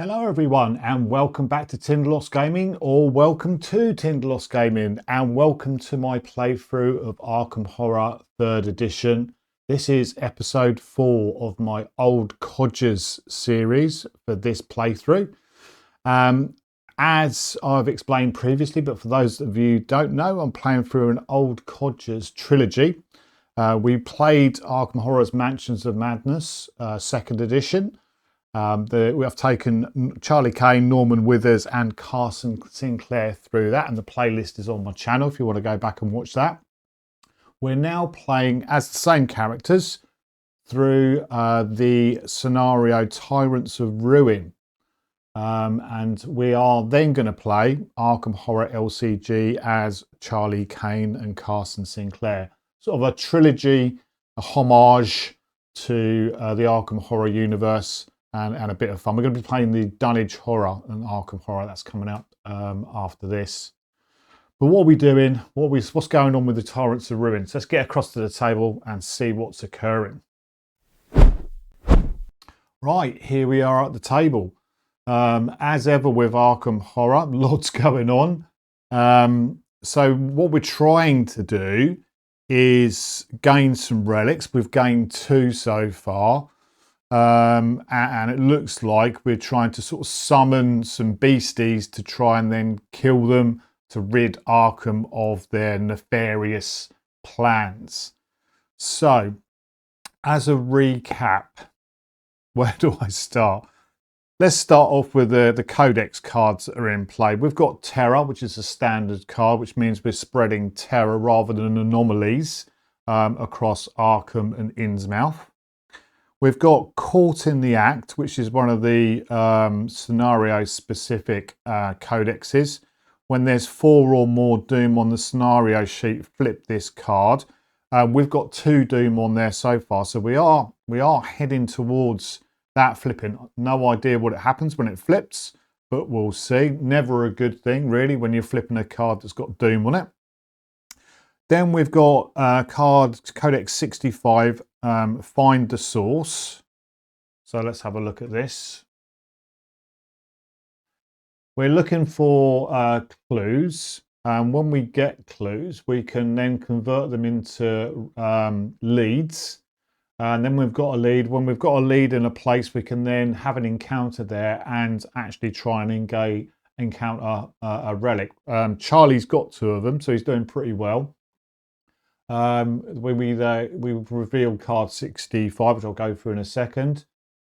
Hello everyone and welcome back to Tinderloss Gaming, or welcome to Tinderloss Gaming, and welcome to my playthrough of Arkham Horror 3rd edition. This is episode 4 of my Old Codgers series for this playthrough. As I've explained previously, but for those of you who don't know, I'm playing through an Old Codgers trilogy. We played Arkham Horror's Mansions of Madness 2nd edition. We have taken Charlie Kane, Norman Withers and Carson Sinclair through that, and the playlist is on my channel if you want to go back and watch that. We're now playing as the same characters through the scenario Tyrants of Ruin, and we are then going to play Arkham Horror LCG as Charlie Kane and Carson Sinclair. Sort of a trilogy, a homage to the Arkham Horror universe. And a bit of fun. We're going to be playing the Dunwich Horror and Arkham Horror. That's coming up after this. But what are we doing? What's going on with the Tyrants of Ruin? So let's get across to the table and see what's occurring. Right, here we are at the table. As ever with Arkham Horror, lots going on. So what we're trying to do is gain some relics. We've gained 2 so far. And it looks like we're trying to sort of summon some beasties to try and then kill them to rid Arkham of their nefarious plans. So, as a recap, where do I start? Let's start off with the codex cards that are in play. We've got Terror, which is a standard card, which means we're spreading terror rather than anomalies across Arkham and Innsmouth. We've got Caught in the Act, which is one of the scenario-specific codexes. When there's 4 or more Doom on the scenario sheet, flip this card. We've got 2 Doom on there so far, so we are heading towards that flipping. No idea what it happens when it flips, but we'll see. Never a good thing, really, when you're flipping a card that's got Doom on it. Then we've got Codex 65, Find the Source. So let's have a look at this. We're looking for clues. When we get clues, we can then convert them into leads. And then we've got a lead. When we've got a lead in a place, we can then have an encounter there and actually try and encounter a relic. Charlie's got 2 of them, so he's doing pretty well. We've revealed card 65, which I'll go through in a second.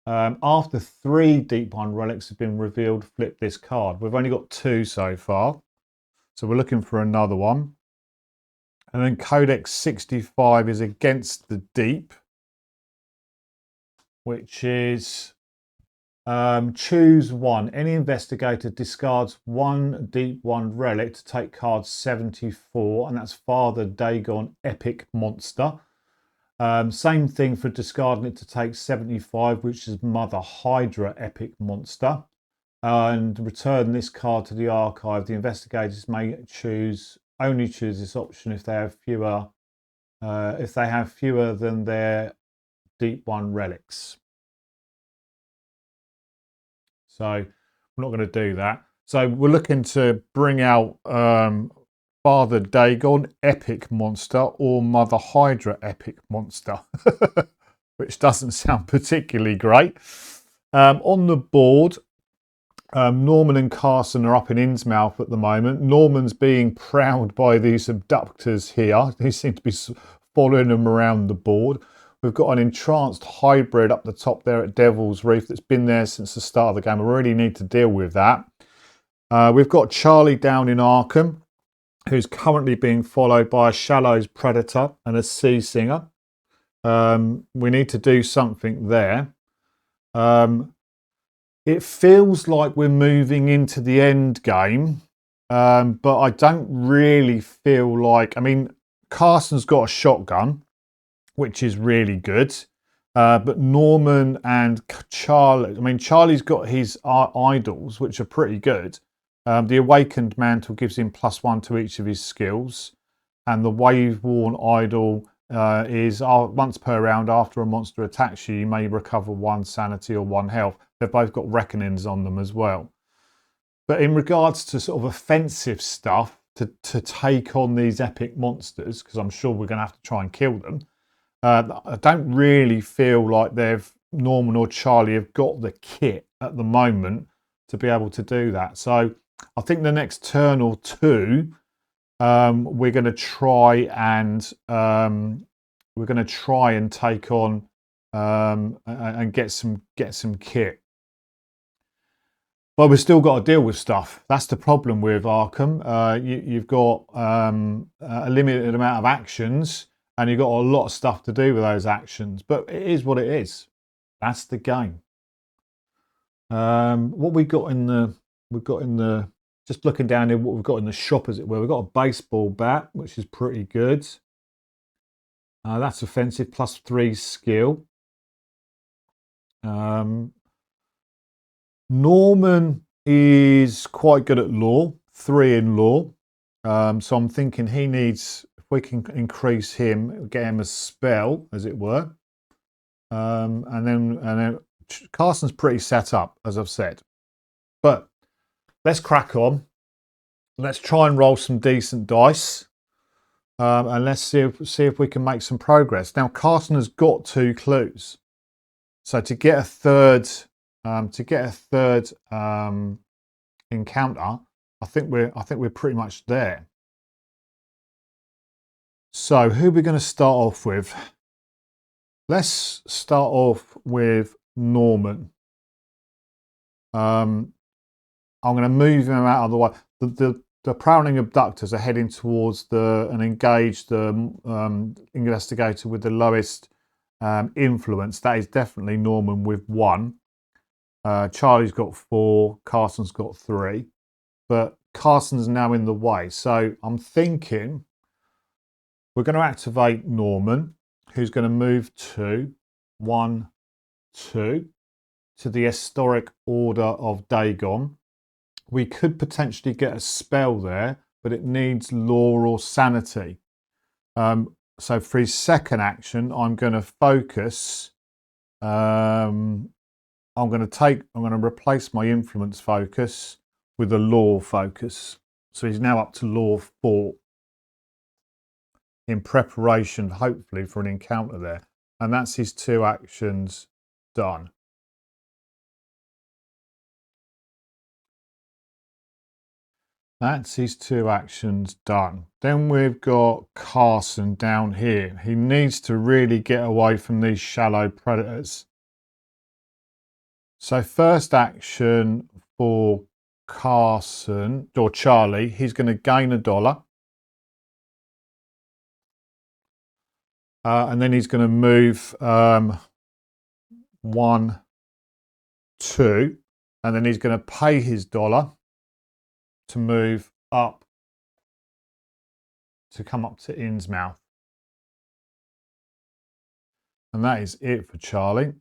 After 3 Deep One relics have been revealed, flip this card. We've only got 2 so far, so we're looking for another one. And then Codex 65 is Against the Deep, which is choose 1. Any investigator discards 1 Deep One relic to take card 74, and that's Father Dagon Epic Monster. Same thing for discarding it to take 75, which is Mother Hydra Epic Monster. And return this card to the archive. The investigators may only choose this option if they have fewer than their Deep One relics. So we're not going to do that. So we're looking to bring out Father Dagon Epic Monster or Mother Hydra Epic Monster, which doesn't sound particularly great. On the board, Norman and Carson are up in Innsmouth at the moment. Norman's being prowled by these abductors here. They seem to be following him around the board. We've got an entranced hybrid up the top there at Devil's Reef that's been there since the start of the game. I really need to deal with that. We've got Charlie down in Arkham, who's currently being followed by a Shallows Predator and a Sea Singer. We need to do something there. It feels like we're moving into the end game, but I don't really feel like... I mean, Carson's got a shotgun, which is really good. But Norman and Charlie... I mean, Charlie's got his idols, which are pretty good. The Awakened Mantle gives him +1 to each of his skills. And the Wave-Worn Idol is once per round after a monster attacks you, you may recover 1 sanity or 1 health. They've both got reckonings on them as well. But in regards to sort of offensive stuff, to take on these epic monsters, because I'm sure we're going to have to try and kill them, I don't really feel like Norman or Charlie have got the kit at the moment to be able to do that. So I think the next turn or two, we're going to try and take on and get some kit. But we've still got to deal with stuff. That's the problem with Arkham. You've got a limited amount of actions, and you've got a lot of stuff to do with those actions. But it is what it is. That's the game. What we've got in the just looking down here, what we've got in the shop, as it were. We've got a baseball bat, which is pretty good. That's offensive, +3 skill. Norman is quite good at law, 3 in law. So I'm thinking he needs, if we can increase him, get him a spell, as it were. And then Carson's pretty set up, as I've said. But let's crack on. Let's try and roll some decent dice. And let's see if we can make some progress. Now, Carson has got 2 clues. So to get a third encounter, I think we're pretty much there. So who are we going to start off with? Let's start off with Norman. I'm going to move him out of the way. The prowling abductors are heading towards and engage the investigator with the lowest influence. That is definitely Norman with 1. Charlie's got 4, Carson's got 3, but Carson's now in the way. So I'm thinking we're going to activate Norman, who's going to move to 1, 2 to the historic order of Dagon. We could potentially get a spell there, but it needs law or sanity. So for his second action, I'm going to focus. I'm going to replace my influence focus with a law focus. So he's now up to law 4 in preparation, hopefully, for an encounter there. And that's his 2 actions done. That's his 2 actions done. Then we've got Carson down here. He needs to really get away from these shallow predators. So first action for Carson, or Charlie, he's going to gain $1. And then he's going to move 1, 2. And then he's going to pay his $1 to move up, to come up to Innsmouth. And that is it for Charlie.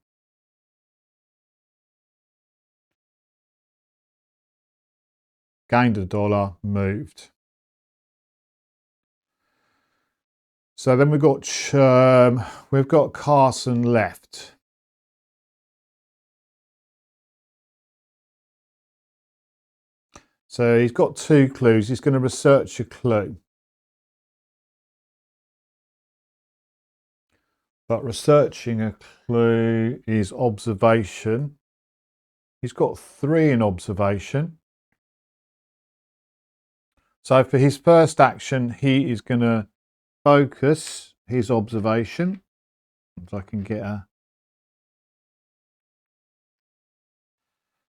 Gained $1, moved. So then we've got Carson left. So he's got 2 clues. He's going to research a clue. But researching a clue is observation. He's got 3 in observation. So for his first action, he is going to focus his observation. So I can get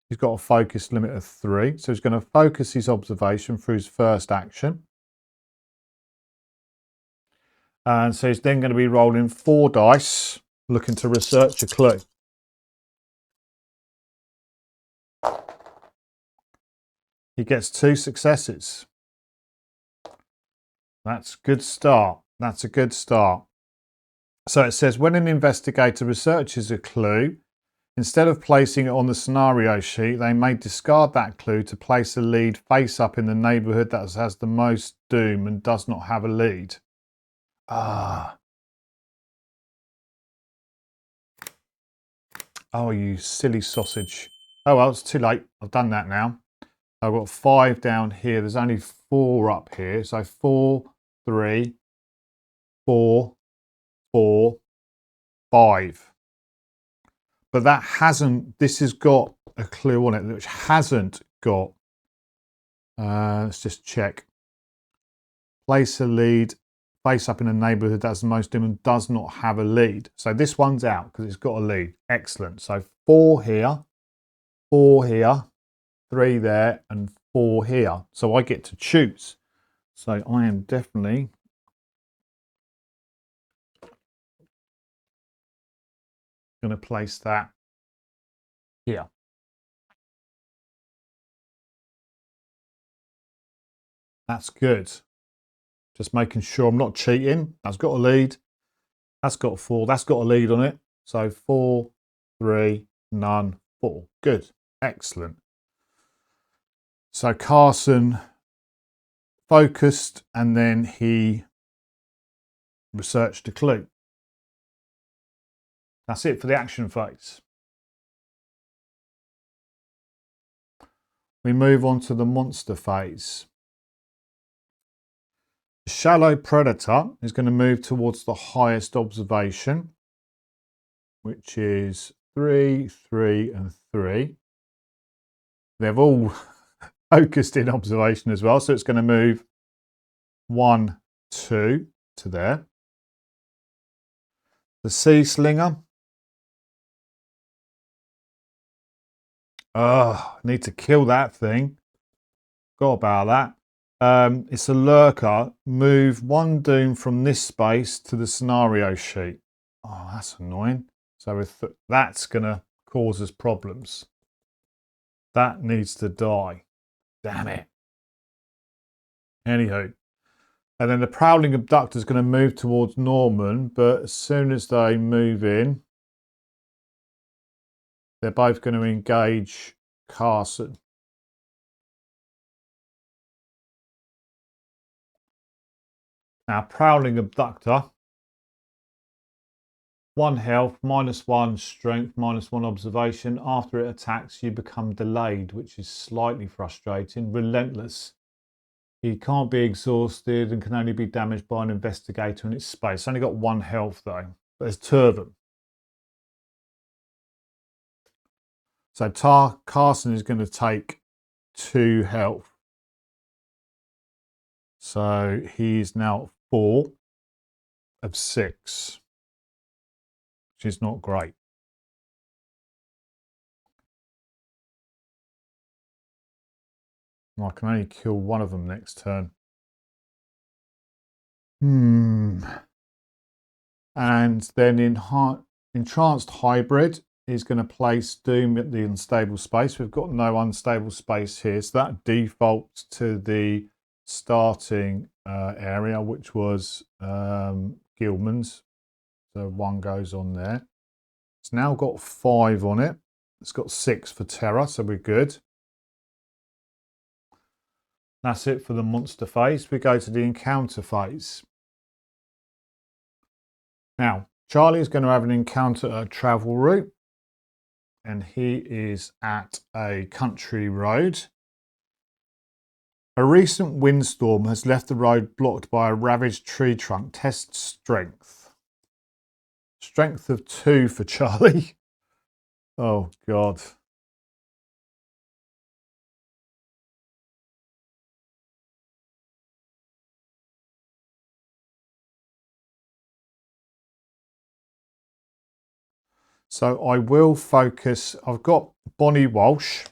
he's got a focus limit of 3. So he's going to focus his observation through his first action. And so he's then going to be rolling 4 dice, looking to research a clue. He gets 2 successes. That's a good start. That's a good start. So it says, when an investigator researches a clue, instead of placing it on the scenario sheet, they may discard that clue to place a lead face up in the neighbourhood that has the most doom and does not have a lead. Ah. Oh, you silly sausage. Oh well, it's too late. I've done that now. I've got 5 down here. There's only 4 up here. So 4, 3, 4, 4, 5. But that hasn't, this has got a clue on it, which hasn't got, let's just check. Place a lead, face up in a neighbourhood that's the most dim and does not have a lead. So this one's out because it's got a lead. Excellent. So 4 here, 4 here, 3 there, and 4 here. So I get to choose. So I am definitely going to place that here. That's good. Just making sure I'm not cheating. That's got a lead. That's got 4. That's got a lead on it. So 4, 3, none, 4. Good. Excellent. So Carson focused and then he researched a clue. That's it for the action phase. We move on to the monster phase. The shallow predator is going to move towards the highest observation, which is 3, 3, and 3. They've all focused in observation as well, so it's going to move 1, 2 to there. The sea slinger. Oh, I need to kill that thing. Forgot about that. It's a lurker. Move 1 doom from this space to the scenario sheet. Oh, that's annoying. So that's going to cause us problems. That needs to die. Damn it. Anywho. And then the prowling abductor is going to move towards Norman, but as soon as they move in, they're both going to engage Carson. Now, prowling abductor, 1 health, -1 strength, -1 observation. After it attacks, you become delayed, which is slightly frustrating. Relentless. He can't be exhausted and can only be damaged by an investigator in its space. It's only got 1 health though, but there's 2 of them. So Carson is going to take 2 health. So he's now at 4 of 6, which is not great. I can only kill 1 of them next turn. And then Entranced Hybrid is going to place Doom at the unstable space. We've got no unstable space here, so that defaults to the starting area, which was Gilman's. So 1 goes on there. It's now got 5 on it. It's got 6 for terror, so we're good. That's it for the monster phase. We go to the encounter phase. Now, Charlie is going to have an encounter at a travel route, and he is at a country road. A recent windstorm has left the road blocked by a ravaged tree trunk. Test strength. Strength of 2 for Charlie. Oh, God. So I will focus. I've got Bonnie Walsh.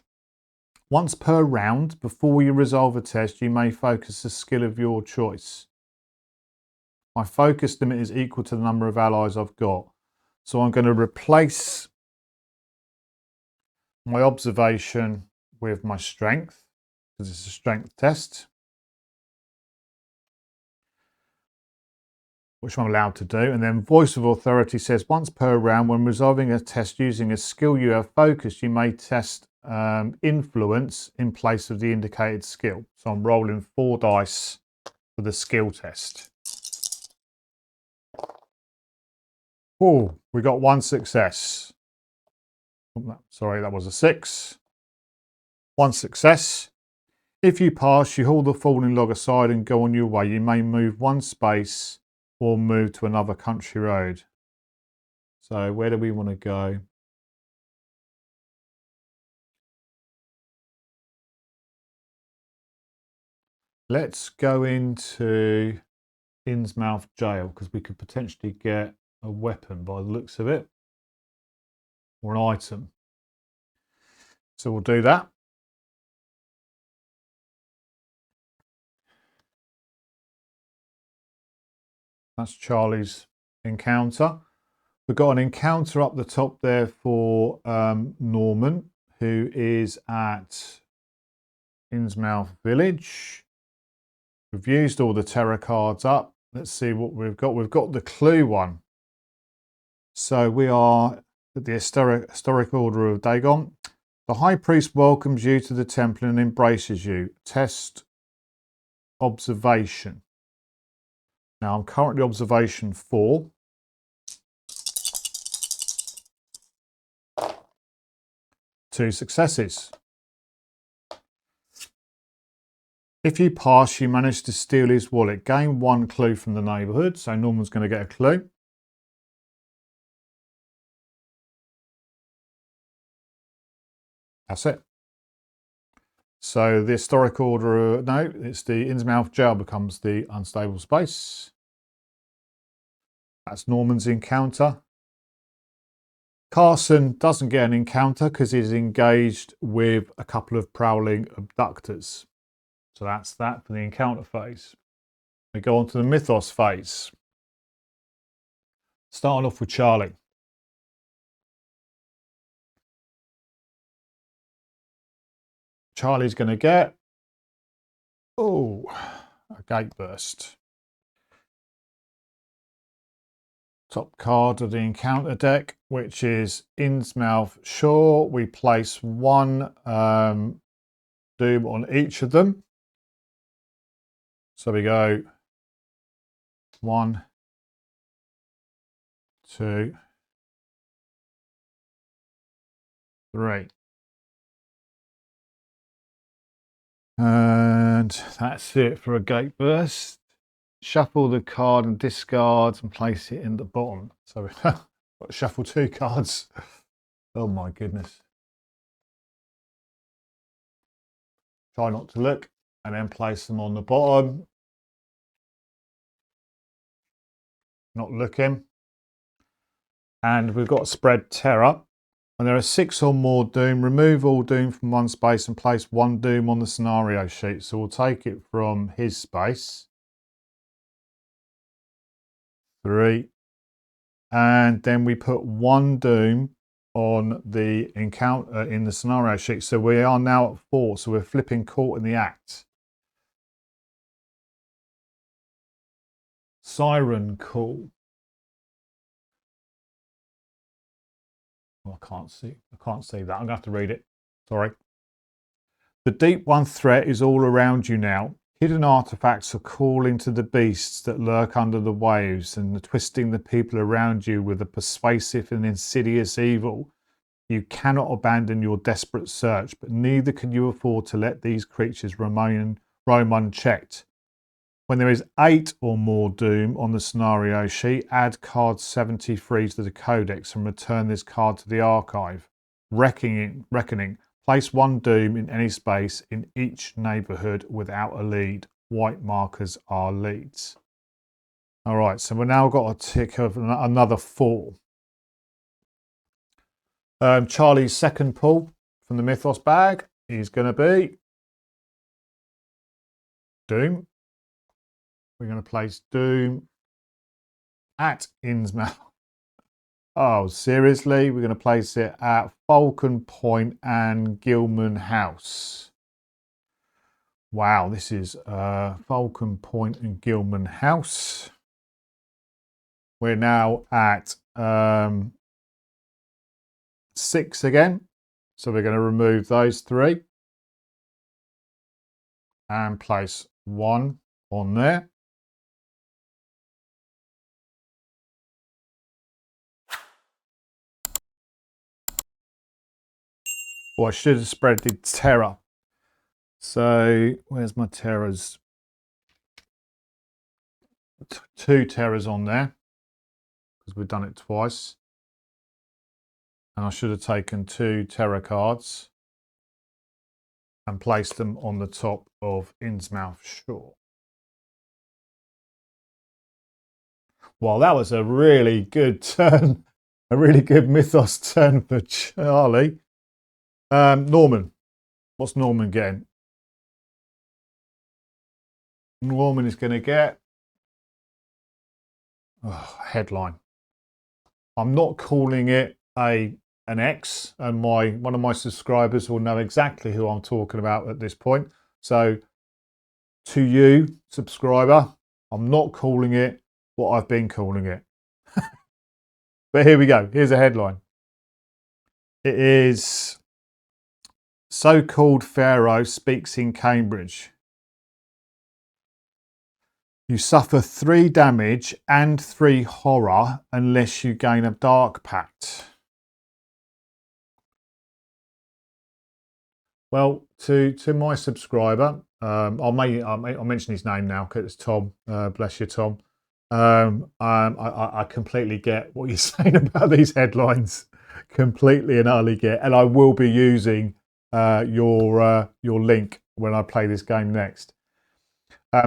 Once per round, before you resolve a test, you may focus a skill of your choice. My focus limit is equal to the number of allies I've got. So I'm going to replace my observation with my strength, because it's a strength test, which I'm allowed to do. And then Voice of Authority says, once per round, when resolving a test using a skill you have focused, you may test influence in place of the indicated skill. So I'm rolling 4 dice for the skill test. Oh, we got 1 success. Sorry, that was a 6. One success. If you pass, you haul the falling log aside and go on your way. You may move one space or move to another country road. So where do we want to go? Let's go into Innsmouth Jail because we could potentially get a weapon by the looks of it, or an item. So we'll do that. That's Charlie's encounter. We've got an encounter up the top there for Norman, who is at Innsmouth Village. We've used all the terror cards up. Let's see what we've got. We've got the clue one. So we are at the historic order of Dagon. The High Priest welcomes you to the temple and embraces you. Test observation. Now I'm currently observation 4. Two successes. If you pass, you manage to steal his wallet. Gain 1 clue from the neighbourhood. So Norman's going to get a clue. That's it. So the historic order, no, it's the Innsmouth Jail becomes the unstable space. That's Norman's encounter. Carson doesn't get an encounter because he's engaged with a couple of prowling abductors. So that's that for the encounter phase. We go on to the mythos phase. Starting off with Charlie. Charlie's going to get, a gate burst. Top card of the encounter deck, which is Innsmouth Shore. We place 1 doom on each of them. So we go 1, 2, 3. And that's it for a gate burst. Shuffle the card and discard and place it in the bottom. So we've got to shuffle 2 cards. Oh my goodness. Try not to look and then place them on the bottom. Not looking. And we've got spread terror. When there are 6 or more doom, remove all doom from one space and place 1 doom on the scenario sheet. So we'll take it from his space. 3. And then we put 1 doom on the encounter in the scenario sheet. So we are now at 4. So we're flipping caught in the act. Siren call. Oh, I can't see that. I'm going to have to read it. Sorry. The Deep One threat is all around you now. Hidden artifacts are calling to the beasts that lurk under the waves and twisting the people around you with a persuasive and insidious evil. You cannot abandon your desperate search, but neither can you afford to let these creatures roam unchecked. When there is 8 or more doom on the scenario sheet, add card 73 to the codex and return this card to the archive. Reckoning. Place 1 doom in any space in each neighbourhood without a lead. White markers are leads. All right, so we've now got a tick of another 4. Charlie's second pull from the Mythos bag is going to be Doom. We're going to place Doom at Innsmouth. Oh, seriously? We're going to place it at Falcon Point and Gilman House. Wow, this is Falcon Point and Gilman House. We're now at 6 again. So we're going to remove those 3 and place 1 on there. Well, I should have spread the terror So where's my terrors? Two terrors on there because we've done it twice. And I should have taken 2 terror cards and placed them on the top of Innsmouth Shore. Well, that was a really good turn, a really good mythos turn for Charlie. Norman, what's Norman getting? Norman is going to get headline. I'm not calling it an X, and one of my subscribers will know exactly who I'm talking about at this point. So to you, subscriber, I'm not calling it what I've been calling it. But here we go. Here's a headline. It is so-called Pharaoh speaks in Cambridge. You suffer 3 damage and 3 horror unless you gain a dark pact. Well, to my subscriber, I'll mention his name now because it's Tom. Bless you, Tom. I completely get what you're saying about these headlines. Completely and utterly get, and I will be using your link when I play this game next.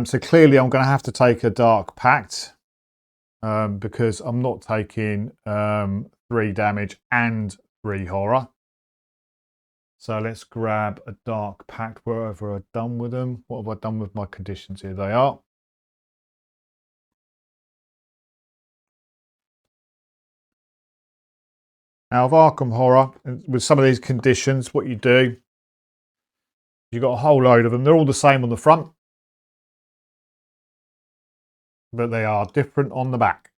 So clearly, I'm going to have to take a dark pact because I'm not taking 3 damage and 3 horror. So let's grab a dark pact wherever I've done with them. What have I done with my conditions? Here they are. Now, of Arkham Horror, with some of these conditions, what you do, you've got a whole load of them. They're all the same on the front, but they are different on the back.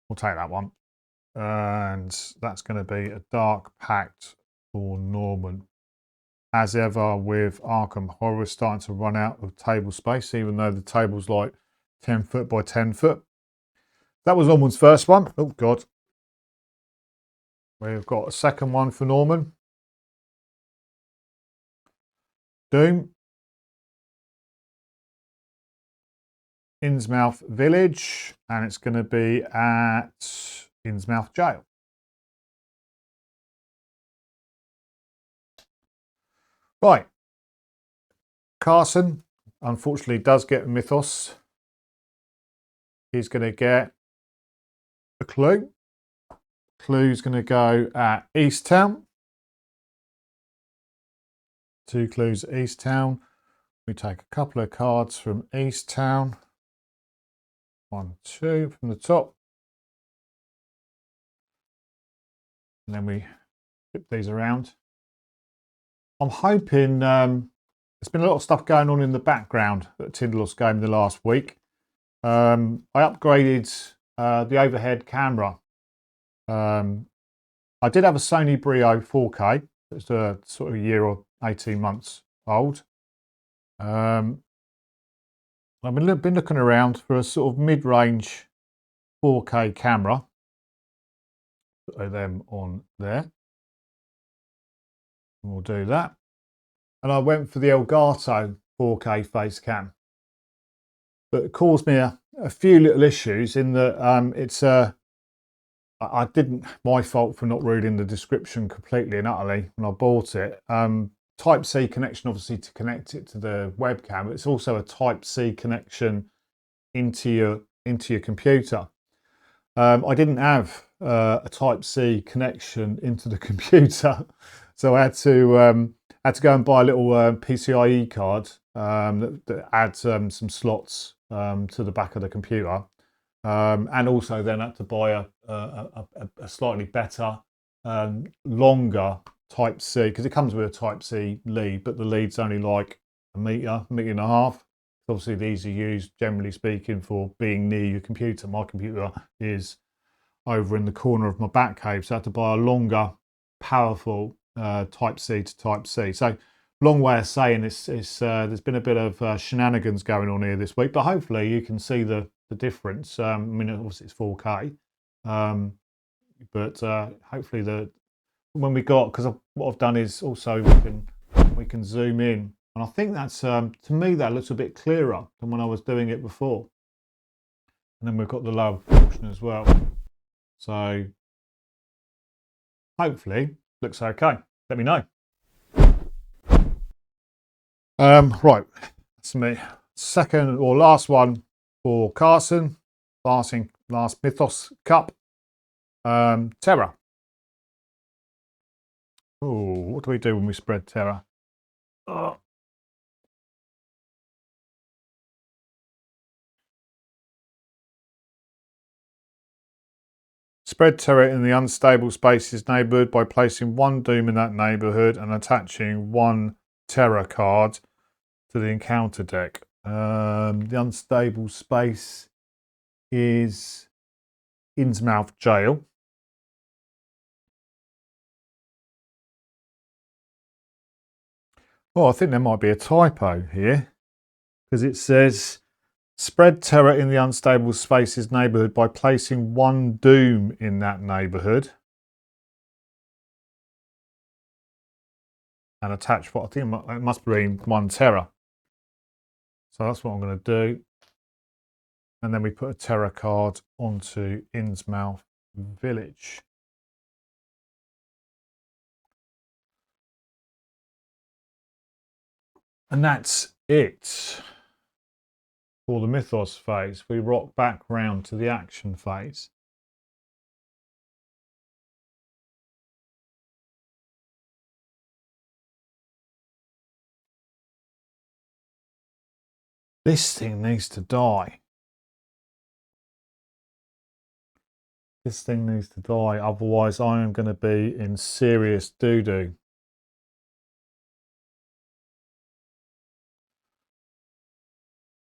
We'll take that one. And that's going to be a dark pact for Norman. As ever with Arkham Horror, we're starting to run out of table space, even though the table's like 10 foot by 10 foot. That was Norman's first one. Oh, God. We've got a second one for Norman. Doom. Innsmouth Village. And it's going to be at Innsmouth Jail. Right. Carson, unfortunately, does get mythos. He's going to get a clue. Clue's going to go at East Town. 2 clues at East Town. We take a couple of cards from East Town. 1, 2 from the top. And then we flip these around. I'm hoping there's been a lot of stuff going on in the background at Tindalos game the last week. I upgraded the overhead camera. I did have a Sony Brio 4K. It's a sort of a year or 18 months old. I've been looking around for a sort of mid-range 4K camera. Put them on there. And we'll do that. And I went for the Elgato 4K face cam. But it caused me a few little issues in that it's I didn't, my fault for not reading the description completely and utterly when I bought it. Type-C connection, obviously, to connect it to the webcam. It's also a Type-C connection into your computer. I didn't have a Type-C connection into the computer, so I had to go and buy a little PCIe card that adds some slots to the back of the computer, and also then had to buy a slightly better, longer Type-C, because it comes with a Type-C lead, but the lead's only like a metre and a half. Obviously, these are used, generally speaking, for being near your computer. My computer is over in the corner of my back cave, so I had to buy a longer, powerful Type-C to Type-C. So, long way of saying there's been a bit of shenanigans going on here this week, but hopefully you can see the difference. I mean, obviously it's 4K, but hopefully when we got, because what I've done is also we can zoom in, and I think that's to me that looks a bit clearer than when I was doing it before. And then we've got the lower portion as well, so hopefully looks okay. Let me know. Right, that's me. Second or last one for Carson. Last Mythos Cup. Terror. Oh, what do we do when we spread terror? Oh. Spread terror in the unstable spaces neighbourhood by placing one doom in that neighbourhood and attaching one terror card to the encounter deck. The unstable space is Innsmouth Jail. Oh, I think there might be a typo here, because it says spread terror in the unstable spaces neighbourhood by placing one doom in that neighbourhood and attach what I think it must be one terror. So that's what I'm going to do. And then we put a terror card onto Innsmouth Village. And that's it for the Mythos phase. We rock back round to the action phase. This thing needs to die. This thing needs to die, otherwise I am going to be in serious doo-doo.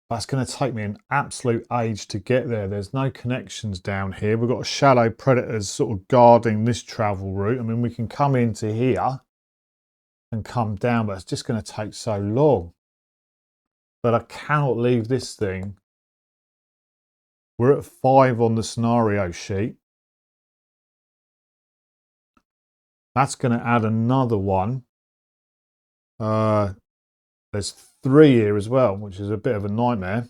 That's going to take me an absolute age to get there. There's no connections down here. We've got shadow predators sort of guarding this travel route. I mean, we can come into here and come down, but it's just going to take so long. But I cannot leave this thing. We're at 5 on the scenario sheet. That's going to add another one. There's 3 here as well, which is a bit of a nightmare.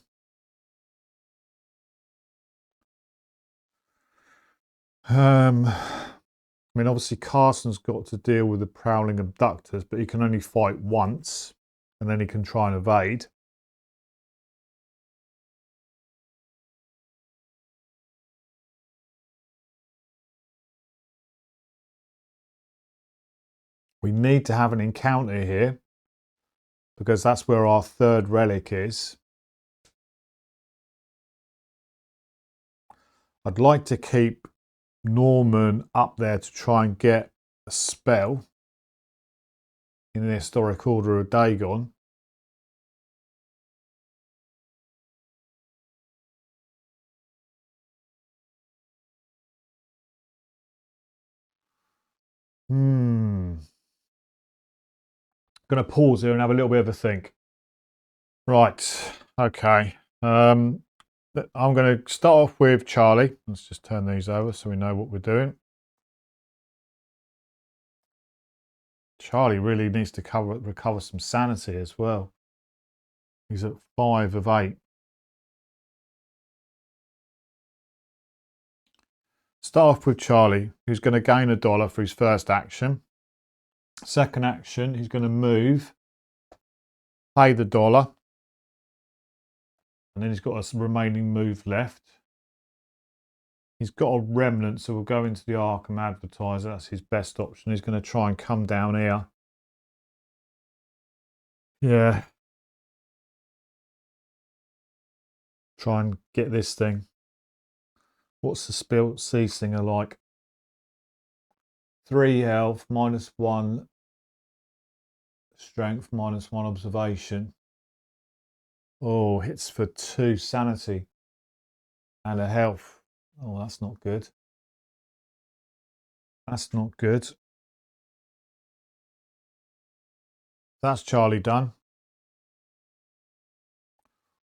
I mean, obviously Carson's got to deal with the prowling abductors, but he can only fight once, and then he can try and evade. We need to have an encounter here, because that's where our 3rd relic is. I'd like to keep Norman up there to try and get a spell in the Historic Order of Dagon. I'm going to pause here and have a little bit of a think. Right, okay. I'm going to start off with Charlie. Let's just turn these over so we know what we're doing. Charlie really needs to recover some sanity as well. He's at 5 of 8. Start off with Charlie, who's going to gain $1 for his first action. Second action, he's going to move, pay the $1, and then he's got a remaining move left. He's got a remnant, so we'll go into the Arkham Advertiser. That's his best option. He's going to try and come down here. Yeah. Try and get this thing. What's the sea singer like? 3 health, -1 strength, -1 observation. Oh, hits for 2 sanity and a health. Oh, that's not good. That's not good. That's Charlie done.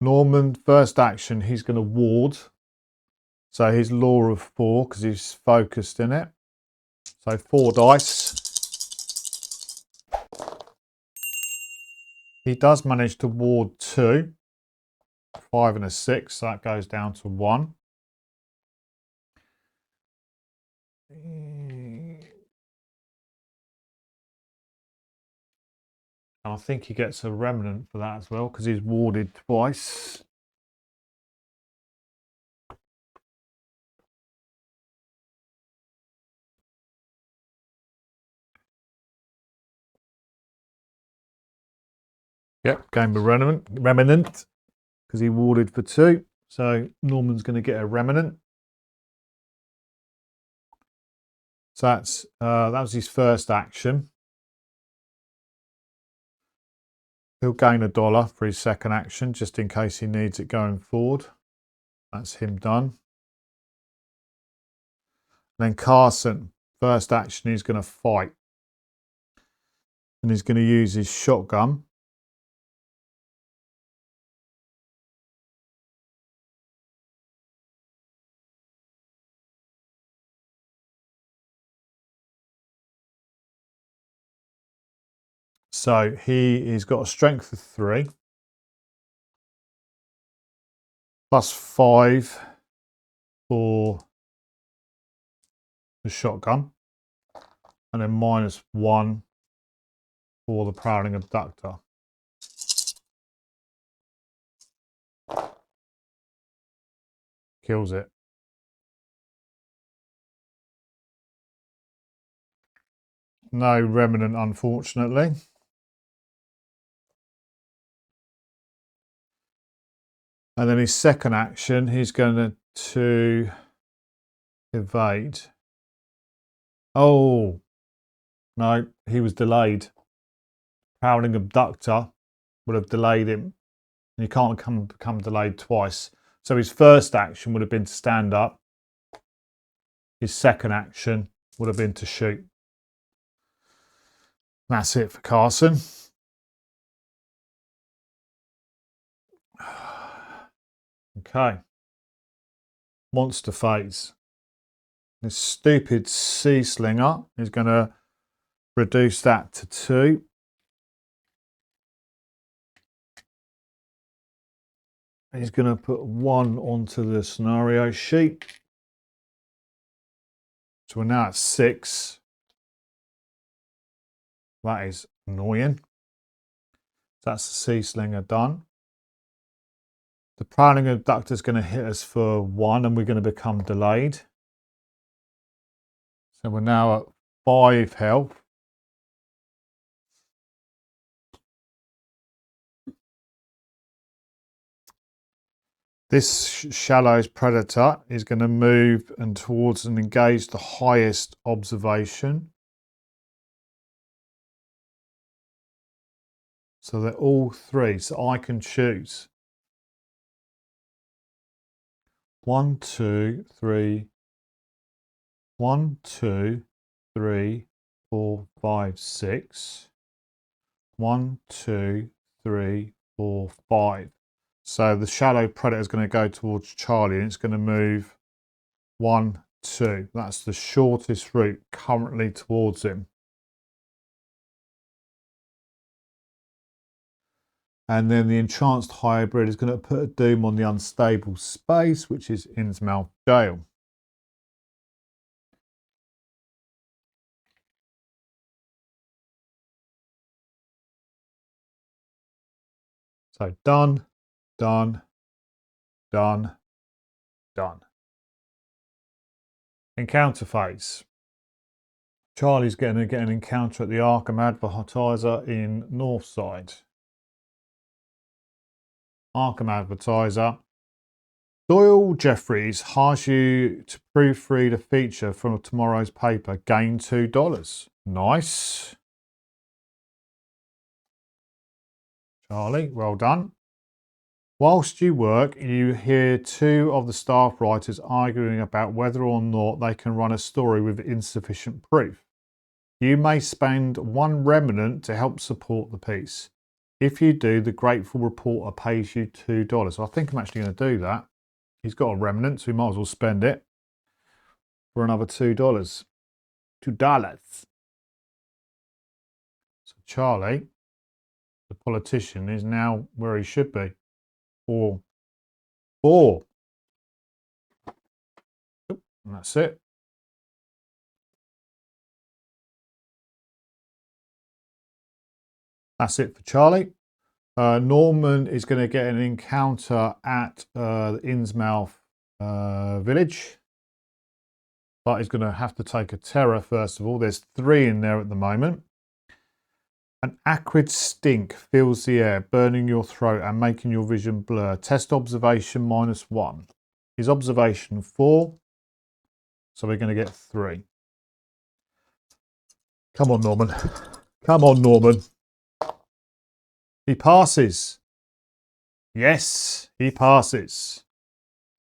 Norman, first action, he's going to ward. So his law of 4, because he's focused in it. So 4 dice. He does manage to ward 2. 5 and a 6, so that goes down to 1. And I think he gets a remnant for that as well, because he's warded twice. Yep, game of remnant, because he warded for 2. So Norman's going to get a remnant. So that's that was his first action. He'll gain $1 for his second action, just in case he needs it going forward. That's him done. Then Carson, first action, he's going to fight. And he's going to use his shotgun. So he's got a strength of 3. Plus 5 for the shotgun. And then minus 1 for the prowling abductor. Kills it. No remnant, unfortunately. And then his second action, he's going to evade. Oh, no, he was delayed. Prowling abductor would have delayed him. And you can't become delayed twice. So his first action would have been to stand up. His second action would have been to shoot. That's it for Carson. Okay. Monster phase. This stupid sea slinger is going to reduce that to 2. He's going to put 1 onto the scenario sheet. So we're now at 6. That is annoying. That's the sea slinger done. The prowling abductor is going to hit us for 1 and we're going to become delayed. So we're now at 5 health. This Shallow's predator is going to move and towards and engage the highest observation. So they're all 3, so I can choose. 1, 2, 3. 1, 2, 3, 4, 5, 6. 1, 2, 3, 4, 5. So the shallow predator is going to go towards Charlie and it's going to move 1, 2. That's the shortest route currently towards him. And then the entranced hybrid is going to put a doom on the unstable space, which is Innsmouth Jail. So done, done, done, done. Encounter phase. Charlie's going to get an encounter at the Arkham Advertiser in Northside. Arkham Advertiser. Doyle Jeffries hires you to proofread a feature from tomorrow's paper. Gain $2. Nice. Charlie, well done. Whilst you work, you hear 2 of the staff writers arguing about whether or not they can run a story with insufficient proof. You may spend 1 remnant to help support the piece. If you do, the grateful reporter pays you $2. So I think I'm actually going to do that. He's got a remnant, so we might as well spend it for another $2. $2. So Charlie, the politician, is now where he should be. 4. 4. And that's it. That's it for Charlie. Norman is going to get an encounter at the Innsmouth village. But he's going to have to take a terror first of all. There's 3 in there at the moment. An acrid stink fills the air, burning your throat and making your vision blur. Test observation -1. His observation 4. So we're going to get 3. Come on, Norman. Come on, Norman. He passes. Yes, he passes.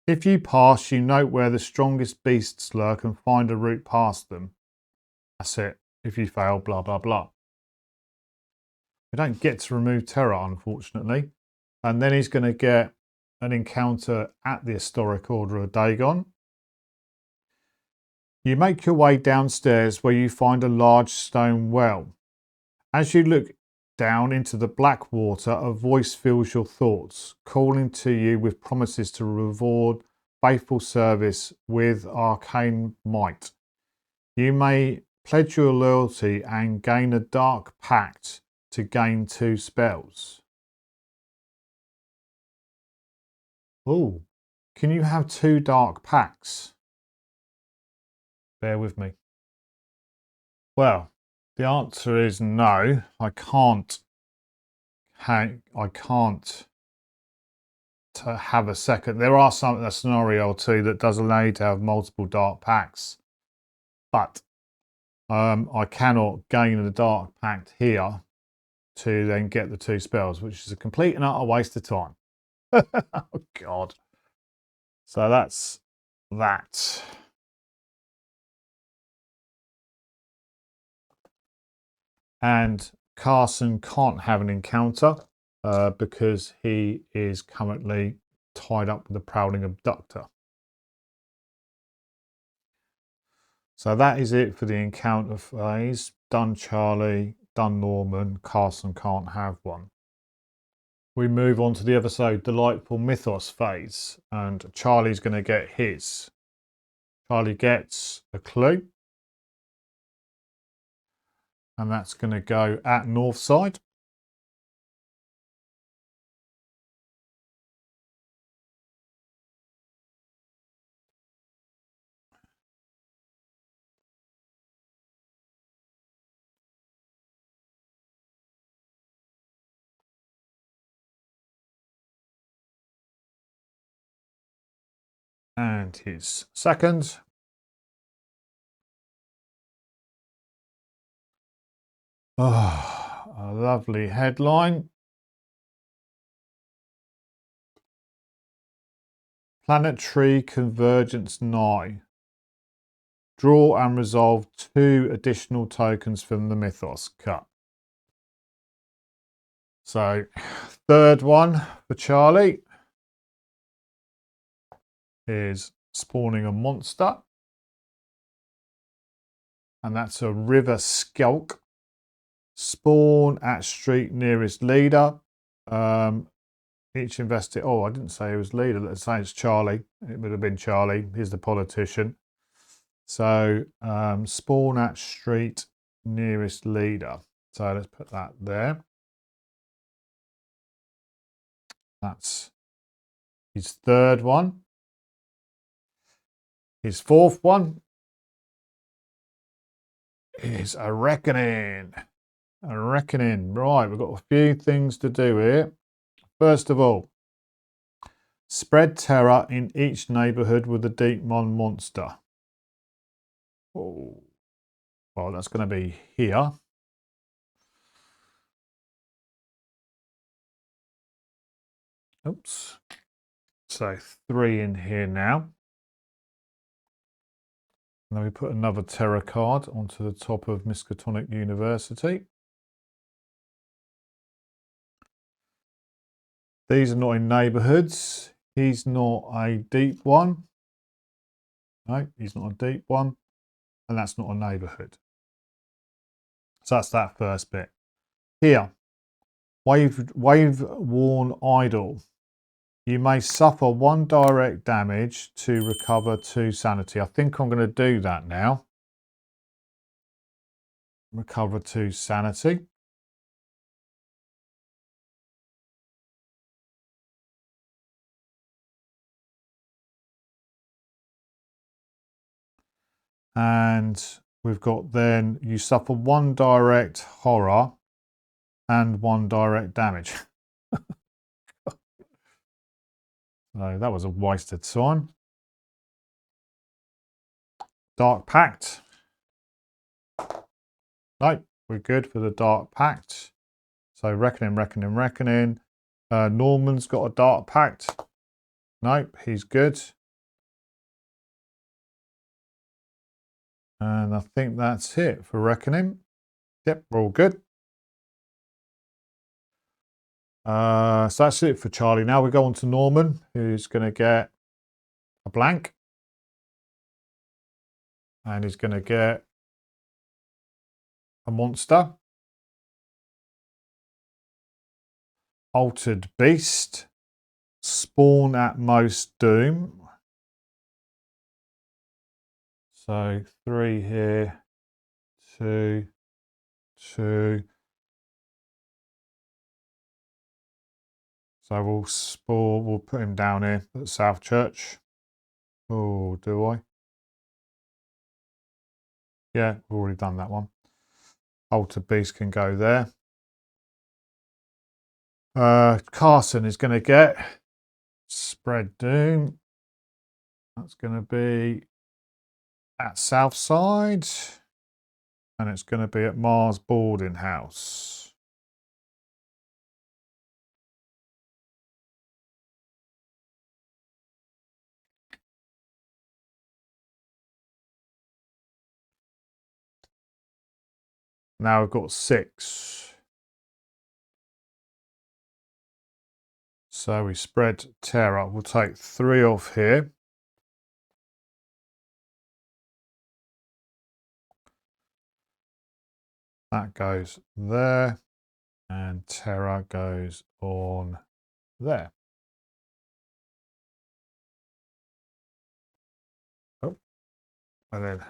If you pass, you note where the strongest beasts lurk and find a route past them. That's it. If you fail, blah, blah, blah. We don't get to remove terror, unfortunately. And then he's going to get an encounter at the Historic Order of Dagon. You make your way downstairs where you find a large stone well. As you look down into the black water, a voice fills your thoughts, calling to you with promises to reward faithful service with arcane might. You may pledge your loyalty and gain a dark pact to gain 2 spells. Oh, can you have 2 dark pacts? Bear with me. Well, the answer is no. I can't have a second. There are a scenario or 2 that does allow you to have multiple dark pacts, but I cannot gain a dark pact here to then get the 2 spells, which is a complete and utter waste of time. Oh God. So that's that. And Carson can't have an encounter because he is currently tied up with the prowling abductor. So that is it for the encounter phase. Done Charlie, done Norman. Carson can't have one. We move on to the other side, Delightful Mythos phase, and Charlie's going to get his. Charlie gets a clue, and that's going to go at north side. And his second. Oh, a lovely headline. Planetary convergence nigh. Draw and resolve 2 additional tokens from the Mythos cut. So, third one for Charlie is spawning a monster. And that's a river skelk. Spawn at street nearest leader. Each investor. Oh, I didn't say it was leader. Let's say it's Charlie. It would have been Charlie. He's the politician. So spawn at street nearest leader. So let's put that there. That's his third one. His fourth one is a reckoning. A reckoning. Right, we've got a few things to do here. First of all, spread terror in each neighbourhood with a Deepmon monster. Oh, well, that's going to be here. Oops. So 3 in here now. And then we put another terror card onto the top of Miskatonic University. These are not in neighbourhoods. He's not a deep one. No, he's not a deep one. and that's not a neighbourhood. So that's that first bit. Here, wave-worn idol. You may suffer 1 direct damage to recover 2 sanity. I think I'm going to do that now. Recover 2 sanity. And we've got then you suffer 1 direct horror and 1 direct damage. So that was a wasted time. Dark Pact. Nope, we're good for the Dark Pact. So reckoning. Norman's got a Dark Pact. Nope, he's good. And I think that's it for reckoning. Yep, we're all good. So that's it for Charlie. Now we go on to Norman, who's going to get a blank. And he's going to get a monster. Altered Beast. Spawn at most doom. So 3 here. 2. 2. So we'll put him down here at South Church. Oh, do I? Yeah, we've already done that one. Altered Beast can go there. Carson is going to get Spread Doom. That's going to be at Southside. And it's going to be at Mars Boarding House. Now we've got 6. So we spread terror. We'll take 3 off here. That goes there. And terror goes on there. Oh. And then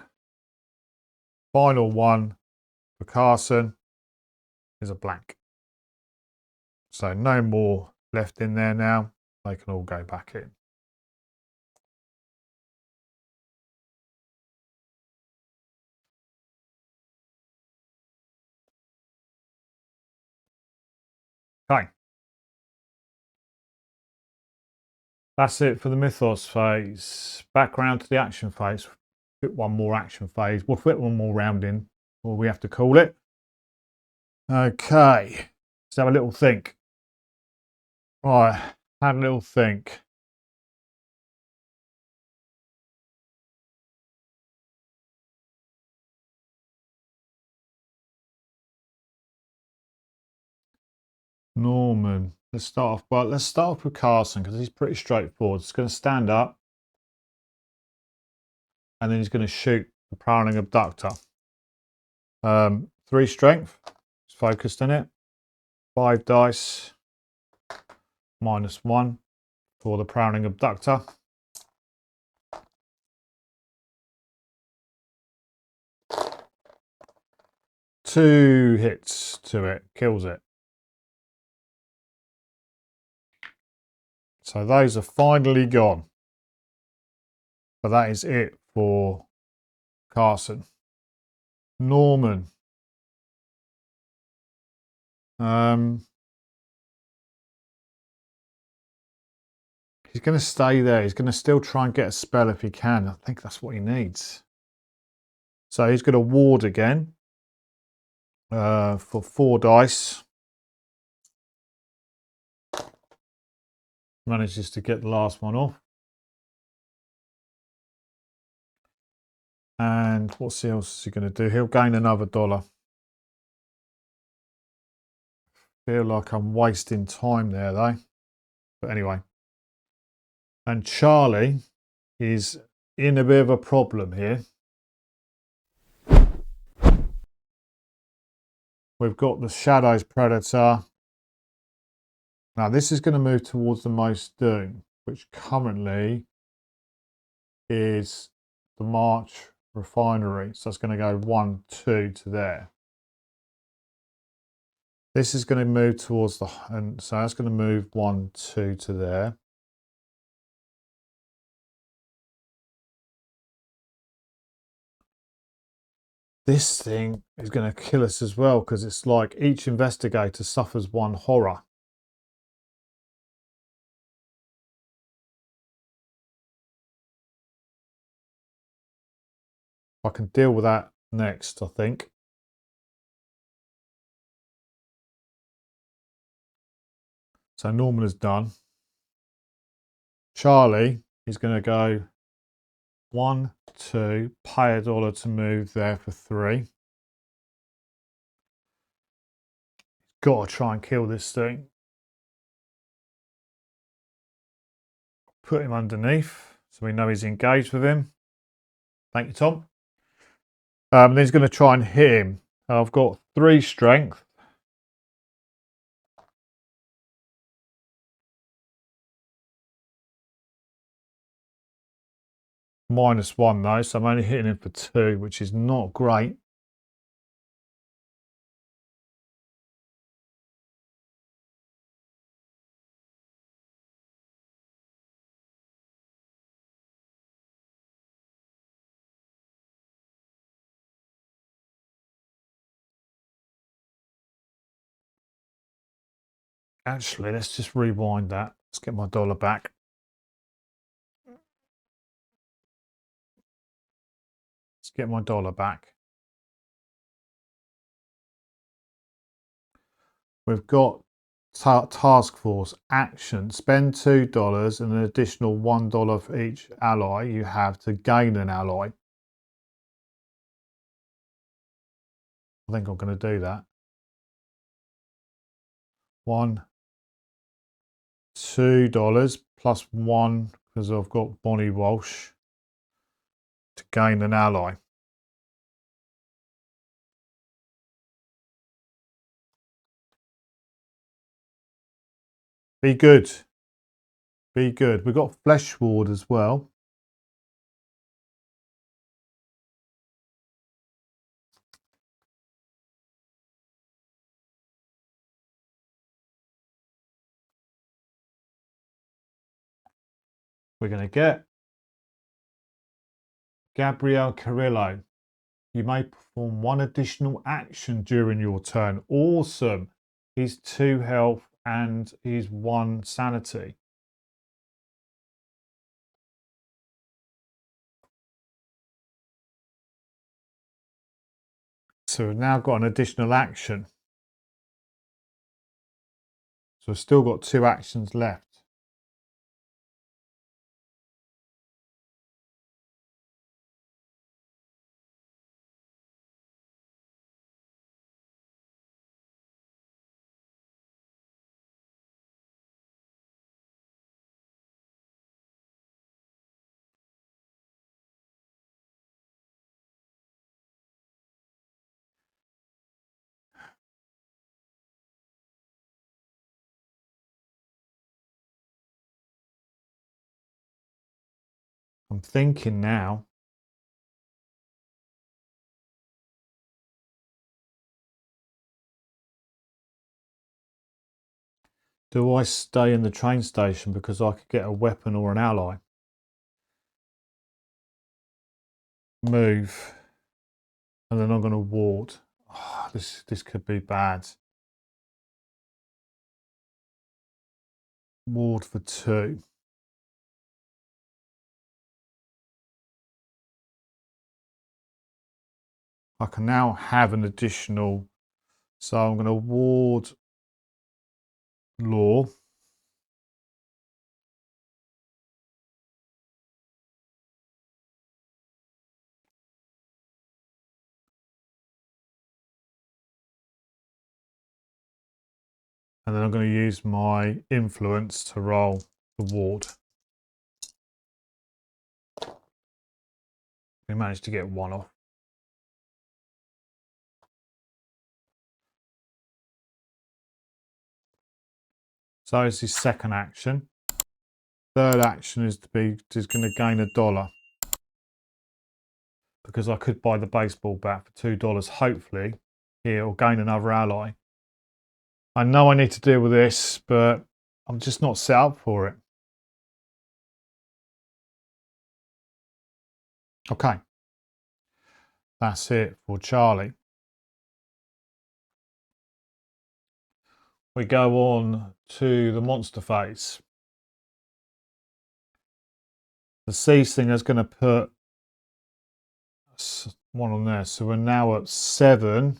final one for Carson is a blank. So no more left in there now. They can all go back in. Okay. That's it for the mythos phase. Back round to the action phase. Fit one more action phase. We'll fit one more round in, or we have to call it. Okay. Let's have a little think. Right. Have a little think. Norman. Let's start off with Carson because he's pretty straightforward. He's going to stand up and then he's going to shoot the prowling abductor. 3 strength. He's focused in it. 5 dice. -1 for the prowling abductor. Two hits to it. Kills it. So those are finally gone. But that is it for Carson. Norman. He's going to stay there. He's going to still try and get a spell if he can. I think that's what he needs. So he's going to ward again for 4 dice. Manages to get the last one off. And what's else is he going to do? He'll gain another $1. Feel like I'm wasting time there though. But anyway. And Charlie is in a bit of a problem here. We've got the Shadows Predator. Now this is going to move towards the most doom, which currently is the March Refinery. So it's going to go 1, 2 to there. This is going to move towards the, and so that's going to move 1, 2 to there. This thing is going to kill us as well, because it's like each investigator suffers 1 horror. I can deal with that next, I think. So Norman is done. Charlie is going to go 1, 2, pay $1 to move there for 3. Got to try and kill this thing. Put him underneath so we know he's engaged with him. Thank you, Tom. Then he's going to try and hit him. I've got 3 strength. -1 though, so I'm only hitting him for 2, which is not great. Actually, let's just rewind that. Let's get my $1 back. Let's get my $1 back. We've got task force action. Spend $2 and an additional $1 for each ally you have to gain an ally. I think I'm going to do that. 1, $2 plus 1 because I've got Bonnie Walsh to gain an ally. Be good. Be good. We've got Flesh Ward as well. We're going to get Gabriel Carrillo. You may perform 1 additional action during your turn. Awesome. He's 2 health and he's 1 sanity. So we've now got an additional action. So we've still got 2 actions left. I'm thinking now. Do I stay in the train station because I could get a weapon or an ally? Move. And then I'm going to ward. Oh, this could be bad. Ward for 2. I can now have an additional. So I'm going to ward law. And then I'm going to use my influence to roll the ward. We managed to get 1 off. So it's his second action. Third action is going to gain $1. Because I could buy the baseball bat for $2, hopefully, here, or gain another ally. I know I need to deal with this, but I'm just not set up for it. Okay. That's it for Charlie. We go on to the monster phase. The sea slinger is going to put one on there. So we're now at 7.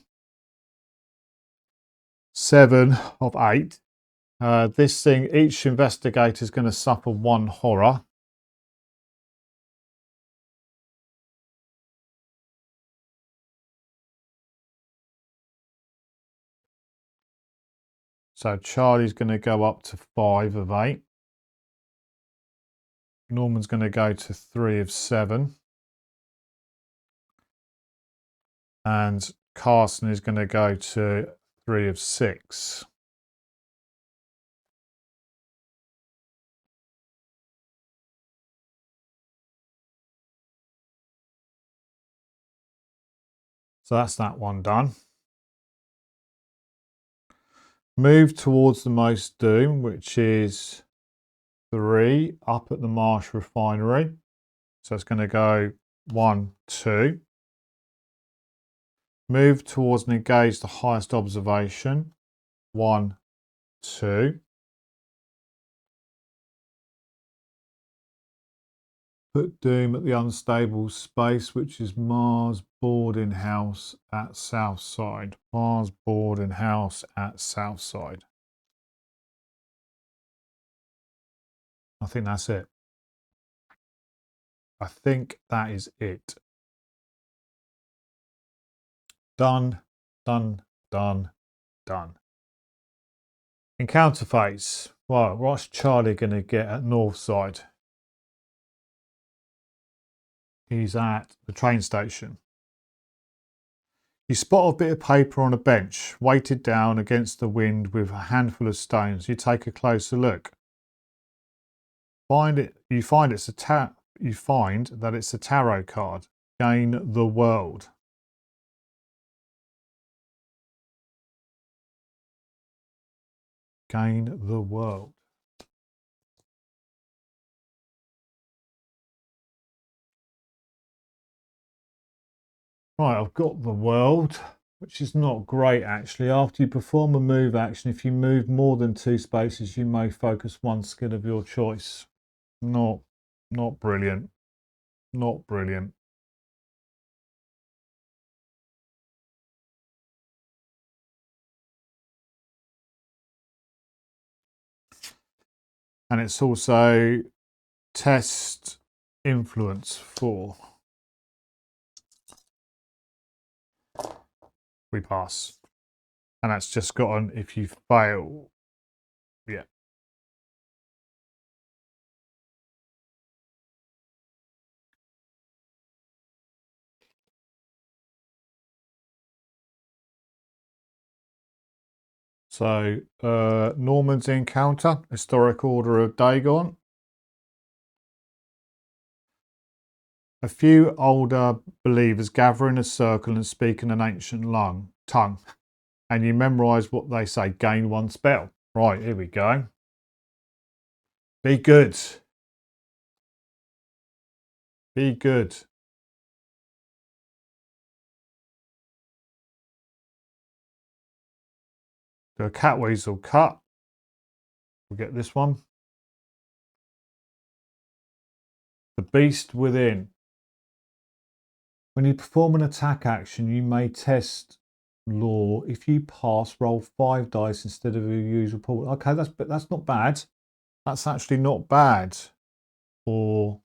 7 of 8. This thing, each investigator is going to suffer 1 horror. So Charlie's going to go up to 5 of 8. Norman's going to go to 3 of 7. And Carson is going to go to 3 of 6. So that's that one done. Move towards the most doom, which is 3 up at the Marsh Refinery. So it's going to go 1, 2. Move towards and engage the highest observation. 1, 2. Put doom at the unstable space, which is Mars boarding house at Southside. Mars boarding house at Southside. I think that's it. I think that is it. Done, done, done, done. Encounter phase. Right, what's Charlie going to get at Northside? He's at the train station. You spot a bit of paper on a bench, weighted down against the wind with a handful of stones. You take a closer look. You find that it's a tarot card. Gain the world. Gain the world. Right, I've got the world, which is not great actually. After you perform a move action, if you move more than 2 spaces, you may focus 1 skill of your choice. Not brilliant. Not brilliant. And it's also test influence 4. We pass. And that's just got on if you fail. Yeah. So Norman's encounter, historic order of Dagon. A few older believers gather in a circle and speak in an ancient tongue. And you memorise what they say. Gain 1 spell. Right, here we go. Be good. Be good. Do a cat weasel cut. We'll get this one. The beast within. When you perform an attack action, you may test law. If you pass, roll 5 dice instead of your usual pool. Okay, that's not bad. That's actually not bad for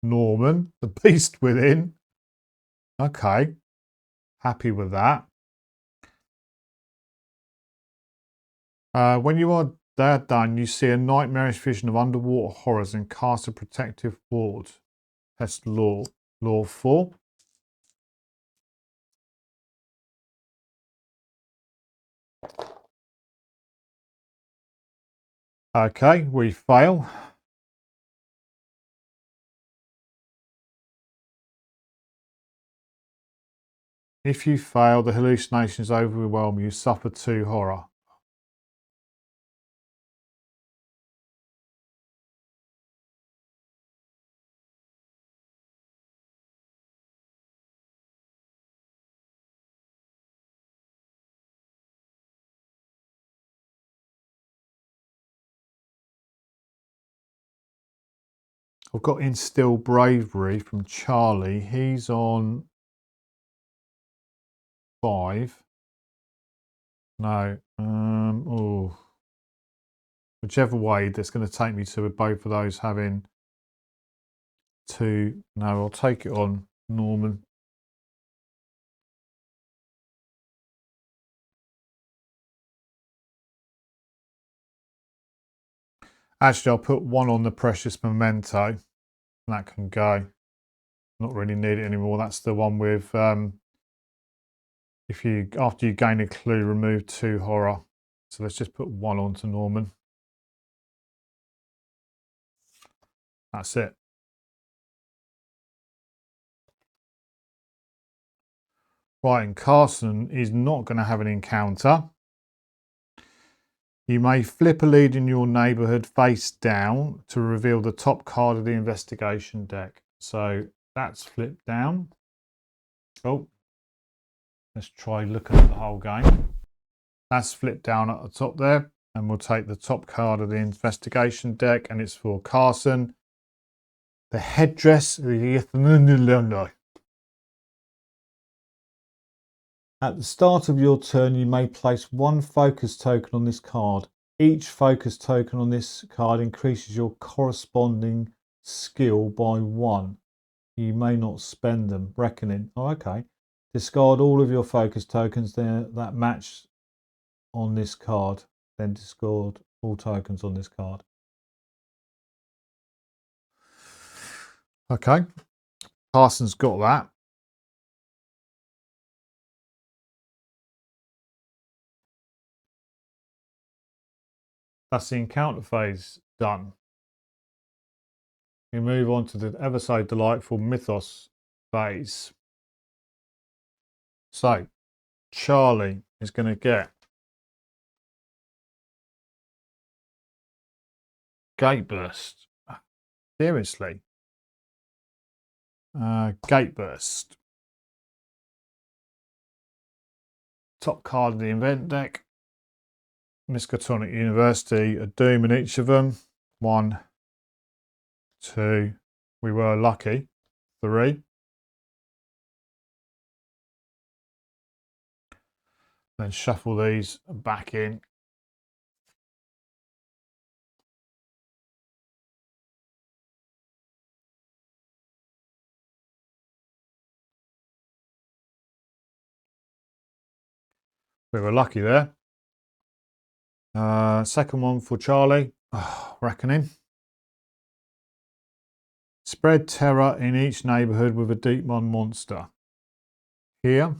Norman, the beast within. Okay, happy with that. When you are done, you see a nightmarish vision of underwater horrors and cast a protective ward. That's law 4. Okay, we fail. If you fail, the hallucinations overwhelm you, suffer 2 horror. I've got Instill Bravery from Charlie. He's on 5. No. Oh. Whichever way, that's going to take me to both of those having 2. No, I'll take it on Norman. Actually, I'll put 1 on the Precious Memento. That can go. Not really need it anymore. That's the one with if you after you gain a clue, remove 2 horror. So let's just put 1 on to Norman. That's it. Right, and Carson is not going to have an encounter. You may flip a lead in your neighbourhood face down to reveal the top card of the investigation deck. So that's flipped down. Oh, let's try looking at the whole game. That's flipped down at the top there. And we'll take the top card of the investigation deck, and it's for Carson. The headdress. At the start of your turn, you may place 1 focus token on this card. Each focus token on this card increases your corresponding skill by 1. You may not spend them. Reckoning. Oh, okay. Discard all of your focus tokens that match on this card. Then discard all tokens on this card. Okay. Carson's got that. That's the encounter phase done. We move on to the ever so delightful Mythos phase. So, Charlie is going to get Gate Burst. Seriously. Gate Burst. Top card of the event deck. Miskatonic University, a doom in each of them. 1, 2. We were lucky. 3. Then shuffle these back in. We were lucky there. Second one for Charlie. Reckoning. Spread terror in each neighbourhood with a Deepmon monster. Here.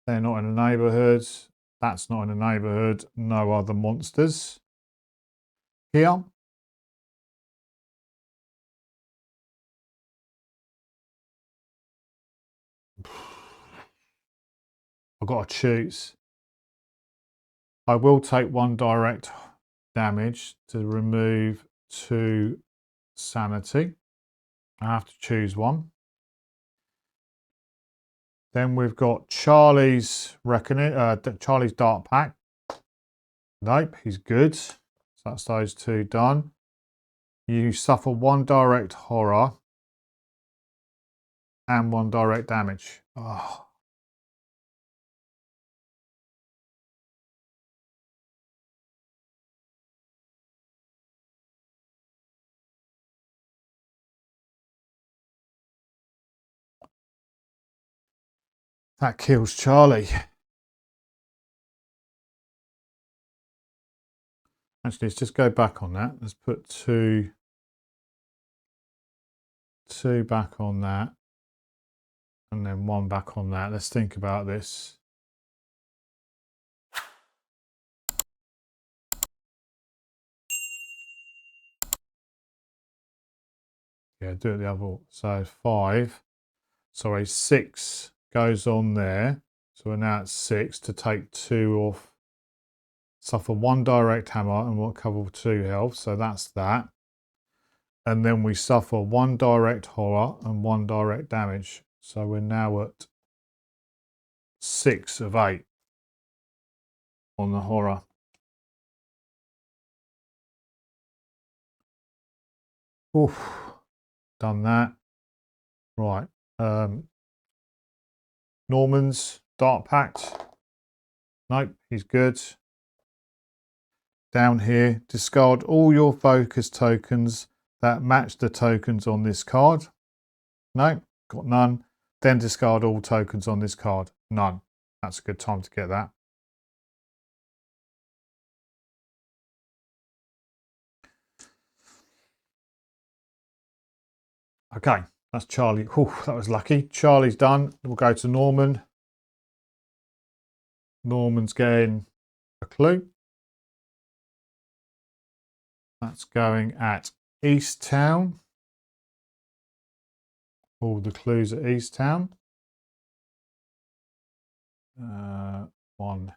They're not in a neighbourhood. That's not in a neighbourhood. No other monsters. Here. I've got to choose. I will take 1 direct damage to remove 2 sanity. I have to choose 1. Then we've got Charlie's Reckoning, Charlie's Dark Pack. Nope, he's good. So that's those 2 done. You suffer 1 direct horror and 1 direct damage. Oh. That kills Charlie. Actually, let's just go back on that. Let's put 2 back on that. And then 1 back on that. Let's think about this. Yeah, do it the other. So 5. Sorry, 6 goes on there. So we're now at 6 to take 2 off. Suffer 1 direct hammer and we'll cover 2 health. So that's that. And then we suffer 1 direct horror and 1 direct damage. So we're now at 6 of 8 on the horror. Oof, done that. Right. Norman's Dark Pact. Nope, he's good. Down here, discard all your focus tokens that match the tokens on this card. No, got none. Then discard all tokens on this card. None. That's a good time to get that. Okay, that's Charlie. Whew, that was lucky. Charlie's done. We'll go to Norman. Norman's getting a clue. That's going at East Town. All the clues at East Town. 1,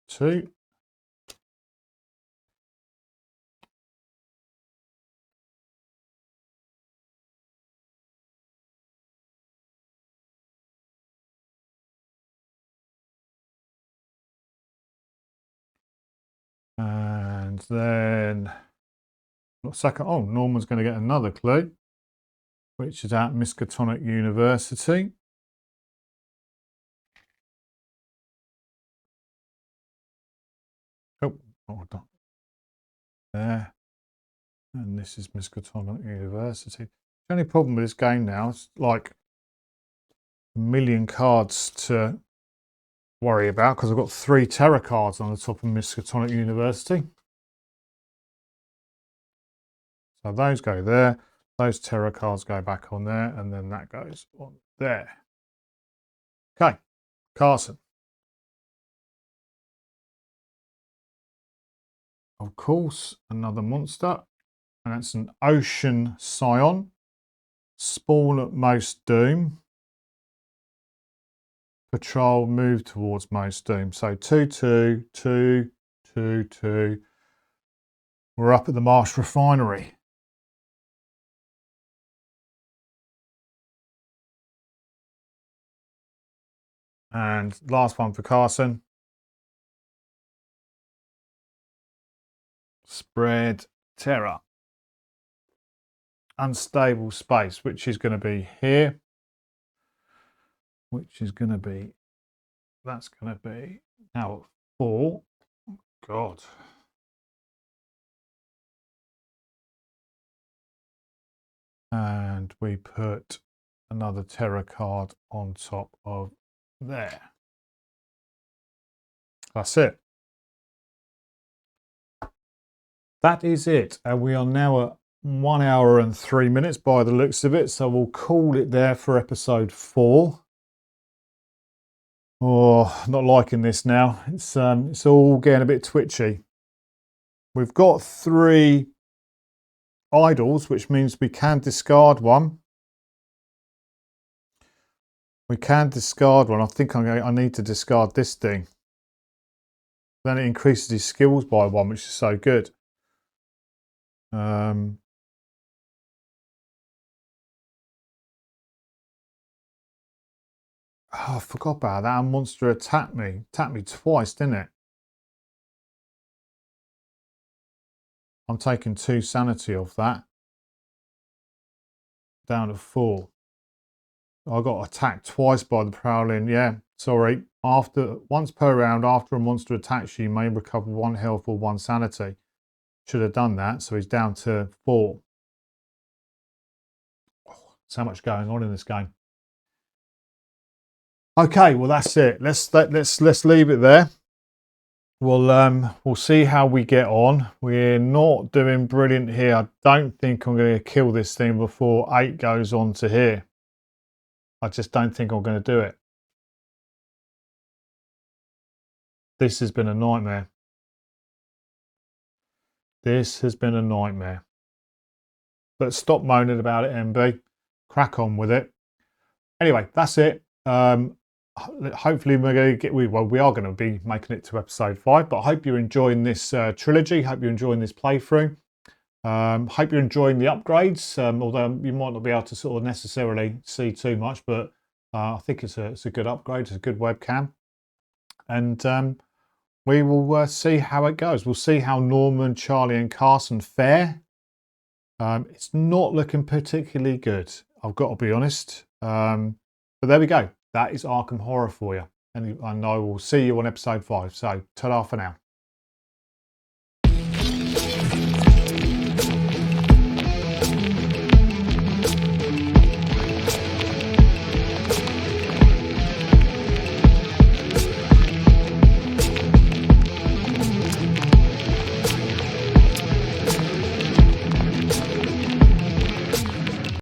2. And then second, oh, Norman's going to get another clue, which is at Miskatonic University. Oh, hold on. There. And this is Miskatonic University. The only problem with this game now is like a million cards to worry about because I've got 3 terror cards on the top of Miskatonic University. So those go there, those terror cards go back on there, and then that goes on there. Okay, Carson. Of course, another monster, and that's an Ocean Scion. Spawn at Most Doom. Patrol, move towards Most Doom. So 2, 2, 2, 2, 2. We're up at the Marsh Refinery. And last one for Carson. Spread Terror. Unstable space, which is going to be here. Which is going to be, that's going to be now at 4. God. And we put another terror card on top of there. That's it. That is it. And we are now at 1 hour and 3 minutes by the looks of it. So we'll call it there for episode 4. Oh, not liking this now. It's all getting a bit twitchy. We've got 3 idols, which means we can discard one. We can discard one. I think I need to discard this thing. Then it increases his skills by 1, which is so good. Oh, I forgot about that. A monster attacked me. Attacked me twice, didn't it? I'm taking 2 sanity off that. Down to 4. I got attacked twice by the prowling. Yeah, sorry. Once per round, after a monster attacks you, you may recover 1 health or 1 sanity. Should have done that. So he's down to 4. Oh, so much going on in this game. Okay, well that's it. Let's leave it there. We'll see how we get on. We're not doing brilliant here. I don't think I'm going to kill this thing before 8 goes on to here. I just don't think I'm going to do it. This has been a nightmare. This has been a nightmare. But stop moaning about it, MB. Crack on with it. Anyway, that's it. Hopefully we're going to get, we are going to be making it to episode 5, but I hope you're enjoying this trilogy. Hope you're enjoying this playthrough. Hope you're enjoying the upgrades, although you might not be able to sort of necessarily see too much, but I think it's a good upgrade. It's a good webcam. And we will see how it goes. We'll see how Norman, Charlie and Carson fare. It's not looking particularly good, I've got to be honest. But there we go. That is Arkham Horror for you. And I will see you on episode 5. So, ta-da for now.